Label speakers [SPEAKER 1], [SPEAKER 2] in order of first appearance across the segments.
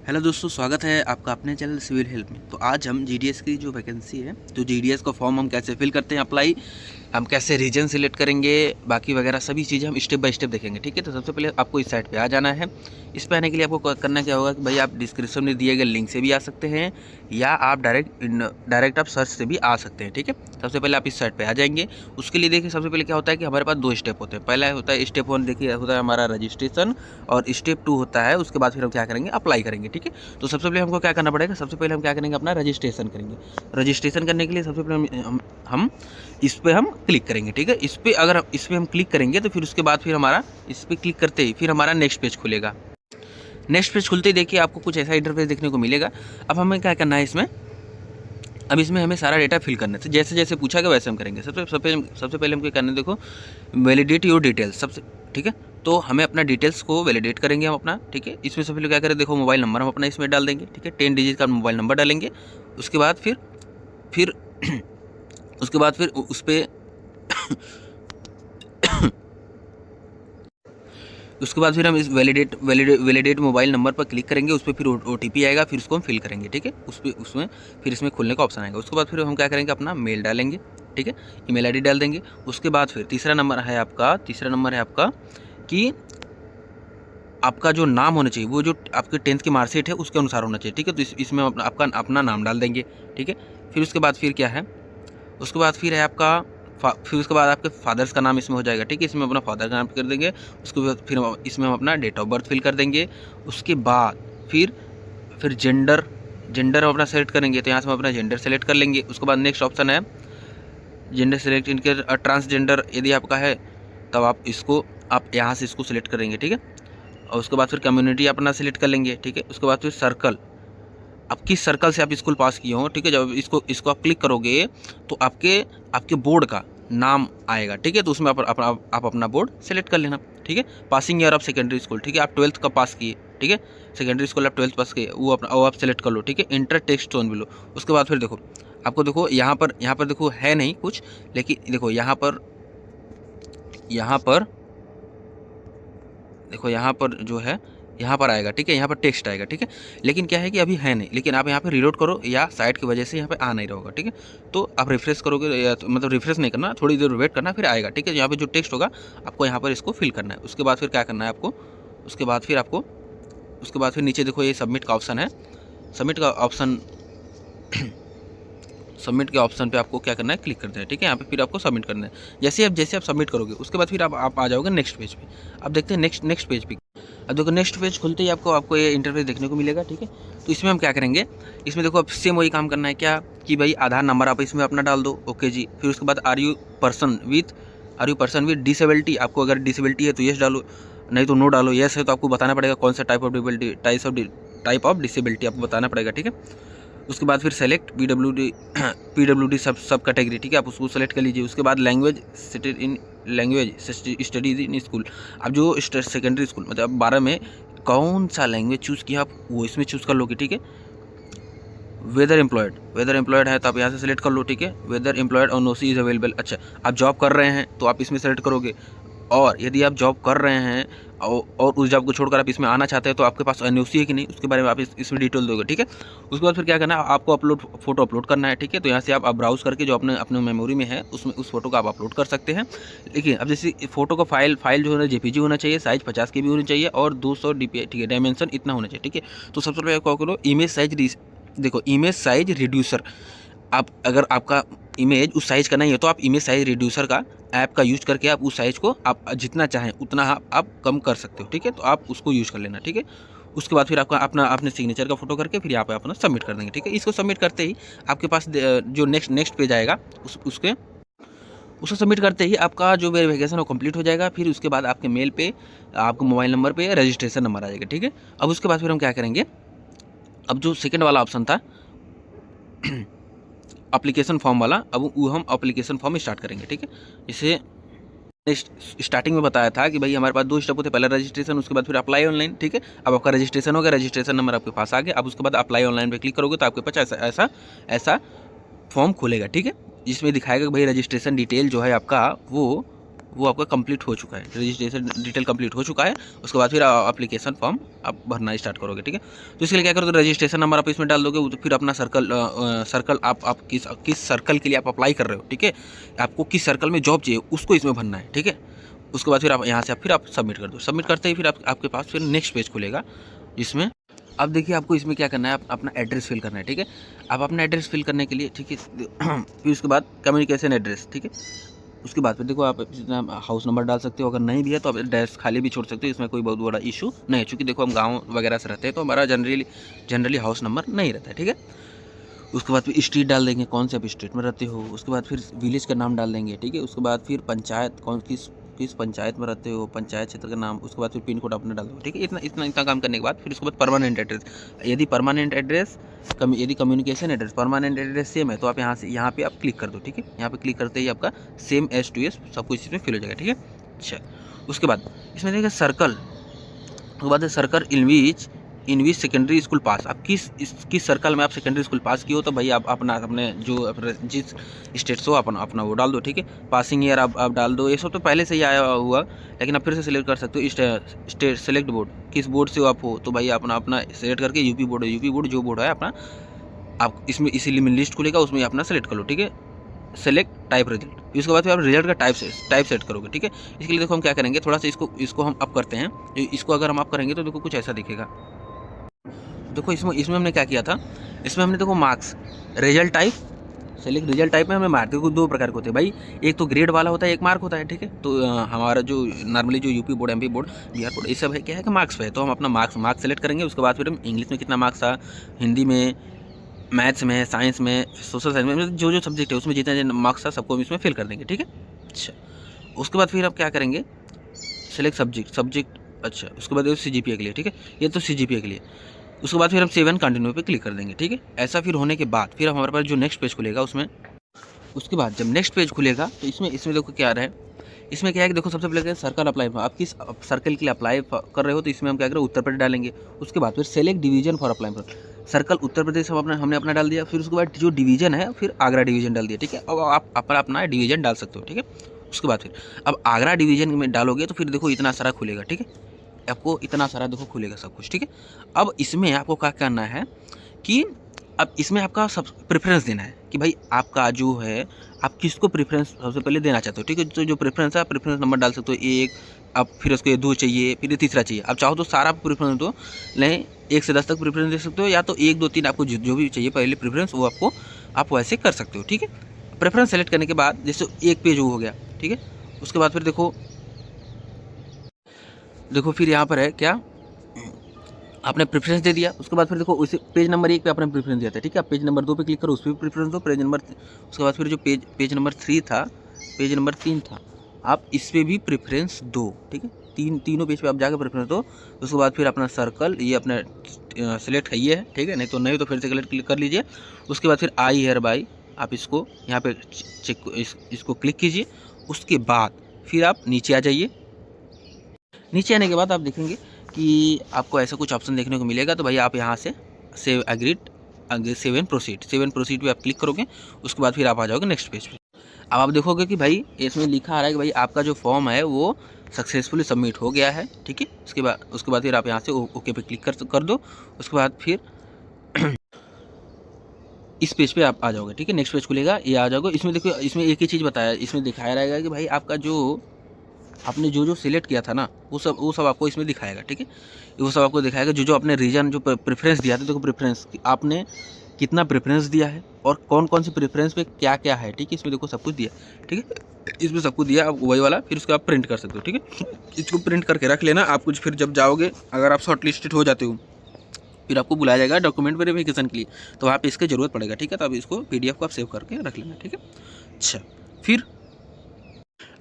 [SPEAKER 1] Hello दोस्तों, स्वागत है आपका अपने चैनल सिविल हेल्प में। तो आज हम जीडीएस की जो वैकेंसी है, तो जीडीएस का फॉर्म हम कैसे फिल करते हैं अप्लाई, हम कैसे रीजन सिलेक्ट करेंगे, बाकी वगैरह सभी चीज़ें हम स्टेप बाय स्टेप देखेंगे। ठीक है, तो सबसे पहले आपको इस साइट पे आ जाना है। इस पे आने के लिए आपको करना क्या होगा कि भाई आप डिस्क्रिप्शन में दिए गए लिंक से भी आ सकते हैं या आप डायरेक्ट आप सर्च से भी आ सकते हैं। ठीक है, सबसे पहले आप इस साइट पे आ जाएंगे। उसके लिए देखिए सबसे पहले क्या होता है कि हमारे पास दो स्टेप होते हैं। पहला होता है स्टेप 1, देखिए होता है हमारा रजिस्ट्रेशन, और स्टेप 2 होता है उसके बाद फिर हम क्या करेंगे, अप्लाई करेंगे। ठीक है, तो सबसे पहले हमको क्या करना पड़ेगा, सबसे पहले हम क्या करेंगे, अपना रजिस्ट्रेशन करेंगे। रजिस्ट्रेशन करने के लिए सबसे पहले हम इस पे हम क्लिक करेंगे। ठीक है, इस पे अगर इस पे हम क्लिक करेंगे तो फिर उसके बाद फिर हमारा इस पे क्लिक करते ही फिर हमारा नेक्स्ट पेज खुलेगा। नेक्स्ट पेज खुलते ही देखिए आपको कुछ ऐसा इंटरफेस देखने को मिलेगा। अब हमें क्या करना है इसमें, अब इसमें हमें सारा डेटा फिल करना है। तो जैसे जैसे पूछा गया वैसे हम करेंगे। सबसे पहले हम क्या करना है, देखो वैलिडेट योर डिटेल्स सबसे। ठीक है, तो हमें अपना डिटेल्स को वैलिडेट करेंगे हम अपना। ठीक है, इसमें सबसे पहले क्या करें, देखो मोबाइल नंबर हम अपना इसमें डाल देंगे। ठीक है, 10 डिजिट का मोबाइल नंबर डालेंगे। उसके बाद फिर उसके बाद फिर उस पर उसके बाद फिर हम इस वैलिडेट मोबाइल नंबर पर क्लिक करेंगे। उस पर फिर OTP आएगा, फिर उसको हम फिल करेंगे। ठीक है, उसमें फिर इसमें खुलने का ऑप्शन आएगा। उसके बाद फिर हम क्या करेंगे, अपना मेल डालेंगे। ठीक है, ईमेल आईडी डाल देंगे। उसके बाद फिर तीसरा नंबर है आपका कि आपका जो नाम होना चाहिए वो जो आपके 10th की मार्कशीट है उसके अनुसार होना चाहिए। ठीक है, तो इसमें आपका अपना नाम डाल देंगे। ठीक है, फिर उसके बाद फिर क्या है, उसके बाद फिर है आपका फिर उसके बाद आपके फादर्स का नाम इसमें हो जाएगा। ठीक है, इसमें अपना फादर का नाम कर देंगे। उसके बाद फिर इसमें हम अपना डेट ऑफ बर्थ फिल कर देंगे। उसके बाद फिर जेंडर हम अपना सेलेक्ट करेंगे। तो यहाँ से हम अपना जेंडर सेलेक्ट कर लेंगे। उसके बाद नेक्स्ट ऑप्शन है जेंडर सेलेक्ट इनके ट्रांसजेंडर यदि आपका है तब आप यहाँ से इसको सिलेक्ट करेंगे। ठीक है, और उसके बाद फिर कम्युनिटी अपना सेलेक्ट कर लेंगे। ठीक है, उसके बाद फिर सर्कल, आप किस सर्कल से आप स्कूल पास किए हो। ठीक है, जब इसको आप क्लिक करोगे तो आपके बोर्ड का नाम आएगा। ठीक है, तो उसमें आप अपना बोर्ड सेलेक्ट कर लेना। ठीक है, passing year of secondary school, ठीक है, आप 12th का पास किए। ठीक है, सेकेंडरी स्कूल आप 12th पास किए, वो आप सेलेक्ट कर लो। ठीक है, इंटर टेक्स्ट जोन बिलो। उसके बाद फिर देखो यहाँ पर देखो है नहीं कुछ, लेकिन देखो यहाँ पर देखो यहाँ पर जो है यहाँ पर आएगा। ठीक है, यहाँ पर टेक्स्ट आएगा। ठीक है, लेकिन क्या है कि अभी है नहीं, लेकिन आप यहाँ पे रीलोड करो या साइट की वजह से यहाँ पे आ नहीं रहा होगा। ठीक है, तो आप रिफ्रेश करोगे या तो मतलब रिफ्रेश नहीं करना, थोड़ी देर वेट करना, फिर आएगा। ठीक है, यहाँ पे जो टेक्स्ट होगा आपको यहाँ पर इसको फिल करना है। उसके बाद फिर क्या करना है आपको, उसके बाद फिर नीचे देखो ये सबमिट का ऑप्शन है। सबमिट के ऑप्शन पे आपको क्या करना है, क्लिक कर देना है। ठीक है, यहाँ पे फिर आपको सबमिट करना है। जैसे आप सबमिट करोगे उसके बाद फिर आप आ जाओगे नेक्स्ट पेज पे। अब देखते हैं नेक्स्ट पेज पे। अब देखो नेक्स्ट पेज खुलते ही आपको ये इंटरफेस देखने को मिलेगा। ठीक है, तो इसमें हम क्या करेंगे, इसमें देखो अब सेम वही काम करना है क्या कि भाई आधार नंबर आप इसमें अपना डाल दो। ओके जी, फिर उसके बाद are you person with disability, आपको अगर डिसेबिलिटी है तो येस डालो, नहीं तो नो डालो। येस है तो आपको बताना पड़ेगा कौन सा टाइप ऑफ डिसेबिलिटी आपको बताना पड़ेगा। ठीक है, उसके बाद फिर सेलेक्ट PWD सब कैटेगरी। ठीक है, आप उसको सेलेक्ट कर लीजिए। उसके बाद लैंग्वेज स्टडीज इन स्कूल, अब जो सेकेंडरी स्कूल मतलब 12 में कौन सा लैंग्वेज चूज़ किया आप वो इसमें चूज़ कर लोगे। ठीक है, वेदर एम्प्लॉयड है तो आप यहाँ से सेलेक्ट कर लो। ठीक है, वेदर एम्प्लॉयड और नो सी इज़ अवेलेबल। अच्छा, आप जॉब कर रहे हैं तो आप इसमें सेलेक्ट करोगे, और यदि आप जॉब कर रहे हैं और उस जॉब को छोड़कर आप इसमें आना चाहते हैं तो आपके पास NOC है कि नहीं उसके बारे में आप इसमें डिटेल दोगे। ठीक है, उसके बाद फिर क्या करना है, आपको फोटो अपलोड करना है। ठीक है, तो यहाँ से आप ब्राउज करके जो अपने मेमोरी में है उसमें उस फोटो को आप अपलोड कर सकते हैं। लेकिन अब जैसे फोटो का फाइल जो है JPG होना चाहिए, साइज 50 KB होनी चाहिए और 200 DPI। ठीक है, डायमेंशन इतना होना चाहिए। ठीक है, तो सबसे पहले क्या करो, इमेज साइज रिड्यूसर, आप अगर आपका इमेज उस साइज़ का नहीं है तो आप इमेज साइज रिड्यूसर का ऐप का यूज़ करके आप उस साइज़ को आप जितना चाहें उतना आप कम कर सकते हो। ठीक है, तो आप उसको यूज़ कर लेना। ठीक है, उसके बाद फिर आपका अपने सिग्नेचर का फोटो करके फिर यहाँ पे अपना सबमिट कर देंगे। ठीक है, इसको सबमिट करते ही आपके पास जो नेक्स्ट पेज आएगा उसको सबमिट करते ही आपका जो वेरिफिकेशन वो कंप्लीट हो जाएगा। फिर उसके बाद आपके मेल पे आपको मोबाइल नंबर पे रजिस्ट्रेशन नंबर आ जाएगा। ठीक है, अब उसके बाद फिर हम क्या करेंगे, अब जो सेकेंड वाला ऑप्शन था एप्लीकेशन फॉर्म वाला, अब वो हम एप्लीकेशन फॉर्म स्टार्ट करेंगे। ठीक है, इसे स्टार्टिंग में बताया था कि भाई हमारे पास 2 स्टेप होते हैं, पहला रजिस्ट्रेशन उसके बाद फिर अप्लाई ऑनलाइन। ठीक है, अब आपका रजिस्ट्रेशन हो गया, रजिस्ट्रेशन नंबर आपके पास आ गया। अब उसके बाद अप्लाई ऑनलाइन पे क्लिक करोगे तो आपके पास ऐसा फॉर्म खुलेगा। ठीक है, जिसमें दिखाएगा कि भाई रजिस्ट्रेशन डिटेल जो है आपका वो वो आपका कंप्लीट हो चुका है, रजिस्ट्रेशन डिटेल कंप्लीट हो चुका है। उसके बाद फिर एप्लीकेशन फॉर्म आप भरना स्टार्ट करोगे, ठीक है। तो इसके लिए क्या करोगे, रजिस्ट्रेशन नंबर आप इसमें डाल दोगे, तो फिर अपना सर्कल आप किस सर्कल के लिए आप अप्लाई कर रहे हो, ठीक है, आपको किस सर्कल में जॉब चाहिए उसको इसमें भरना है, ठीक है। उसके बाद फिर आप यहाँ से फिर आप सबमिट कर दो। सबमिट करते ही फिर आपके पास फिर नेक्स्ट पेज खुलेगा, जिसमें अब देखिए आपको इसमें क्या करना है, आप अपना एड्रेस फिल करना है, ठीक है। आप अपना एड्रेस फिल करने के लिए, ठीक है, फिर उसके बाद कम्युनिकेशन एड्रेस, ठीक है। उसके बाद फिर देखो आप हाउस नंबर डाल सकते हो, अगर नहीं भी है तो आप एड्रेस खाली भी छोड़ सकते हो, इसमें कोई बहुत बड़ा इशू नहीं है। चूँकि देखो हम गाँव वगैरह से रहते हैं तो हमारा जनरली हाउस नंबर नहीं रहता है, ठीक है। उसके बाद फिर स्ट्रीट डाल देंगे, कौन से आप स्ट्रीट में रहते हो। उसके बाद फिर विलेज का नाम डाल देंगे, ठीक है। उसके बाद फिर पंचायत, किस पंचायत में रहते हो, पंचायत क्षेत्र का नाम। उसके बाद फिर पिन कोड अपने डाल दो, ठीक है। इतना काम करने के बाद फिर उसके बाद परमानेंट एड्रेस, यदि communication address permanent address same है तो आप यहाँ पे आप क्लिक कर दो, ठीक है। यहाँ पे क्लिक करते ही आपका सेम एस टू एस सब कुछ इसमें फिल हो जाएगा, ठीक है। अच्छा, उसके बाद इसमें देखिए सर्कल, उसके बाद circle in which secondary school pass, आप किस सर्कल में आप सेकेंडरी स्कूल पास किए हो, तो भाई आप अपने जिस स्टेट से हो अपना वो डाल दो, ठीक है। पासिंग ईयर आप डाल दो, ये सब तो पहले से ही आया हुआ, लेकिन आप फिर से सिलेक्ट कर सकते हो। स्टेट सेलेक्ट बोर्ड, किस बोर्ड से आप हो, तो भाई अपना सेलेक्ट करके यूपी बोर्ड है, यूपी बोर्ड जो बोर्ड है अपना, आप इसमें इसीलिए लिस्ट खुलेगा, उसमें अपना सेलेक्ट कर लो, ठीक है। सेलेक्ट टाइप रिजल्ट, उसके बाद फिर आप रिजल्ट का टाइप सेट करोगे, ठीक है। इसके लिए देखो हम क्या करेंगे, थोड़ा सा इसको हम अप करते हैं। इसको अगर हम अप करेंगे तो देखो कुछ ऐसा दिखेगा। देखो इसमें हमने क्या किया था, इसमें हमने देखो marks, result type, select result type में हमें मार्क, देखो दो प्रकार के होते हैं भाई, एक तो ग्रेड वाला होता है, एक मार्क होता है, ठीक है। तो हमारा जो नॉर्मली जो UP board, MP board, Bihar board, ये सब है क्या है कि मार्क्स पे है, तो हम अपना मार्क्स सेलेक्ट करेंगे। उसके बाद फिर हम इंग्लिश में कितना मार्क्स था, हिंदी में, मैथ्स में, साइंस में, सोशल साइंस में, जो सब्जेक्ट है उसमें जितना मार्क्स था सबको हम इसमें फिल कर देंगे, ठीक है। अच्छा, उसके बाद फिर आप क्या करेंगे, सेलेक्ट सब्जेक्ट। अच्छा, उसके बाद CGPA के लिए, ठीक है, ये तो CGPA के लिए। उसके बाद फिर हम सेव एंड कंटिन्यू पे क्लिक कर देंगे, ठीक है। ऐसा फिर होने के बाद फिर हमारे पास जो नेक्स्ट पेज खुलेगा उसमें, उसके बाद जब नेक्स्ट पेज खुलेगा तो इसमें देखो क्या आ रहा है, इसमें क्या है कि देखो सबसे पहले सर्कल अप्लाई, आप किस सर्कल के लिए अप्लाई कर रहे हो, तो इसमें हम क्या करें, उत्तर प्रदेश डालेंगे। उसके बाद फिर select division for apply for circle, Uttar Pradesh हमने अपना डाल दिया। फिर उसके बाद जो डिवीजन है फिर आगरा डिवीजन डाल दिया, ठीक है। अब आप अपना डिवीजन डाल सकते हो, ठीक है। उसके बाद फिर अब आगरा डिवीजन में डालोगे तो फिर देखो इतना सारा खुलेगा, ठीक है। आपको इतना सारा देखो खुलेगा सब कुछ, ठीक है। अब इसमें आपको क्या करना है कि अब इसमें आपका सब प्रेफरेंस देना है कि भाई आपका जो है आप किसको प्रेफरेंस सबसे पहले देना चाहते हो, ठीक है। तो जो प्रेफरेंस है आप प्रेफरेंस नंबर डाल सकते हो, एक, अब फिर उसको 2 चाहिए, फिर 3 चाहिए। आप चाहो तो सारा प्रेफरेंस दो, नहीं 1 से 10 तक प्रेफरेंस दे सकते हो, या तो 1 2 3 आपको जो भी चाहिए पहले प्रेफरेंस वो आप वैसे कर सकते हो, ठीक है। प्रेफरेंस सेलेक्ट करने के बाद जैसे एक पेज वो हो गया, ठीक है। उसके बाद फिर देखो फिर यहाँ पर है क्या, आपने प्रेफरेंस दे दिया। उसके बाद फिर देखो उसे पेज नंबर 1 पे आपने प्रेफरेंस दिया था, ठीक है। आप पेज नंबर 2 पे क्लिक करो, उस पर प्रेफरेंस दो, पेज नंबर, उसके बाद फिर जो पेज नंबर 3 था, पेज नंबर 3 था, आप इस पर भी प्रेफरेंस दो, ठीक है। तीनों पेज पे आप जाकर प्रेफरेंस दो। उसके बाद फिर अपना सर्कल ये अपना सेलेक्ट है, ये है, ठीक है। नहीं तो फिर से क्लिक कर लीजिए। उसके बाद फिर आई हेयर बाई, आप इसको यहाँ पे इसको क्लिक कीजिए। उसके बाद फिर आप नीचे आ जाइए। नीचे आने के बाद आप देखेंगे कि आपको ऐसा कुछ ऑप्शन देखने को मिलेगा, तो भाई आप यहाँ से save agreed, save and proceed पे आप क्लिक करोगे। उसके बाद फिर आप आ जाओगे नेक्स्ट पेज पे। अब आप देखोगे कि भाई इसमें लिखा आ रहा है कि भाई आपका जो फॉर्म है वो सक्सेसफुली सबमिट हो गया है, ठीक है। उसके बाद फिर आप यहाँ से ओके पे क्लिक कर दो। उसके बाद फिर इस पेज पे आप आ जाओगे, ठीक है। नेक्स्ट पेज खुलेगा, ये आ जाओगे। इसमें देखो, इसमें एक ही चीज़ बताया, इसमें दिखाया रहेगा कि भाई आपका जो आपने जो सिलेक्ट किया था ना वो सब आपको इसमें दिखाएगा, ठीक है। वो सब आपको दिखाएगा जो अपने रीजन जो प्रेफरेंस दिया था, देखो प्रेफरेंस आपने कितना प्रेफरेंस दिया है और कौन कौन से प्रेफरेंस पे क्या क्या है, ठीक है। इसमें देखो सब कुछ दिया, ठीक है। इसमें सब कुछ दिया, आप वही वाला फिर उसको आप प्रिंट कर सकते हो, ठीक है। इसको प्रिंट करके रख लेना। आप कुछ फिर जब जाओगे, अगर आप शॉर्ट लिस्टेड हो जाते हो, फिर आपको बुलाया जाएगा डॉक्यूमेंट वेरिफिकेशन के लिए, तो वहाँ पे इसकी ज़रूरत पड़ेगा, ठीक है। तो आप इसको PDF को आप सेव करके रख लेना, ठीक है। अच्छा, फिर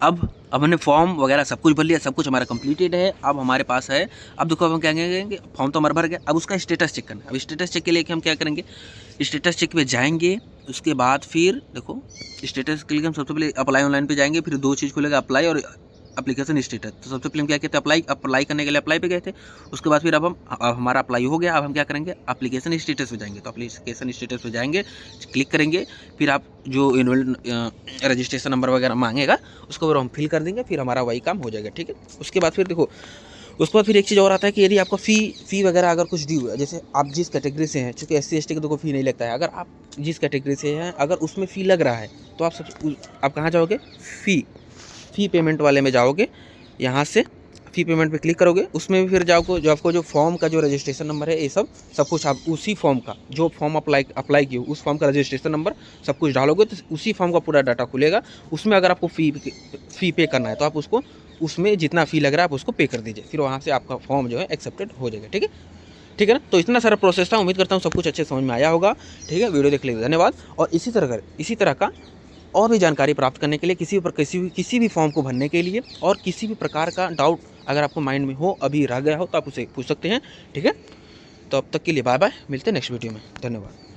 [SPEAKER 1] अब हमने फॉर्म वगैरह सब कुछ भर लिया, सब कुछ हमारा कंप्लीटेड है। अब हमारे पास है, अब देखो अब हम क्या करेंगे, फॉर्म तो हमारा भर गया, अब उसका स्टेटस चेक करना है। अब स्टेटस चेक के लिए हम क्या करेंगे, स्टेटस चेक पे जाएंगे। उसके बाद फिर देखो स्टेटस के लिए हम सबसे पहले अप्लाई ऑनलाइन पे जाएंगे, फिर 2 चीज़ खुलेगा, अप्लाई और एप्लीकेशन स्टेटस। तो सबसे पहले हम क्या कहते हैं, अप्लाई करने के लिए अप्लाई पे गए थे। उसके बाद फिर अब हमारा अप्लाई हो गया। अब हम क्या करेंगे, एप्लीकेशन स्टेटस पे जाएंगे। तो एप्लीकेशन स्टेटस पे जाएंगे, क्लिक करेंगे, फिर आप जो एनुअल रजिस्ट्रेशन नंबर वगैरह मांगेगा उसको हम फिल कर देंगे, फिर हमारा वही काम हो जाएगा, ठीक है। उसके बाद फिर देखो, उसके बाद फिर एक चीज़ और आता है कि यदि आपको फ़ी वगैरह अगर कुछ ड्यू है, जैसे आप जिस कैटेगरी से हैं, चूँकि SC ST को तो फ़ी नहीं लगता है, अगर आप जिस कैटेगरी से हैं अगर उसमें फ़ी लग रहा है तो आप कहाँ जाओगे, फ़ी पेमेंट वाले में जाओगे, यहाँ से फ़ी पेमेंट पे क्लिक करोगे, उसमें भी फिर जाओगे, जो आपको जो फॉर्म का जो रजिस्ट्रेशन नंबर है, ये सब कुछ आप उसी फॉर्म का, जो फॉर्म अप्लाई किए उस फॉर्म का रजिस्ट्रेशन नंबर सब कुछ डालोगे तो उसी फॉर्म का पूरा डाटा खुलेगा। उसमें अगर आपको फ़ी पे करना है तो आप उसको, उसमें जितना फ़ी लग रहा है आप उसको पे कर दीजिए, फिर वहाँ से आपका फॉर्म जो है एक्सेप्टेड हो जाएगा, ठीक है। ठीक है ना। तो इतना सारा प्रोसेस था, उम्मीद करता हूँ सब कुछ अच्छे समझ में आया होगा, ठीक है। वीडियो देखने के लिए धन्यवाद। और इसी तरह का और भी जानकारी प्राप्त करने के लिए, किसी भी फॉर्म को भरने के लिए और किसी भी प्रकार का डाउट अगर आपको माइंड में हो, अभी रह गया हो, तो आप उसे पूछ सकते हैं, ठीक है। तो अब तक के लिए बाय बाय, मिलते हैं नेक्स्ट वीडियो में, धन्यवाद।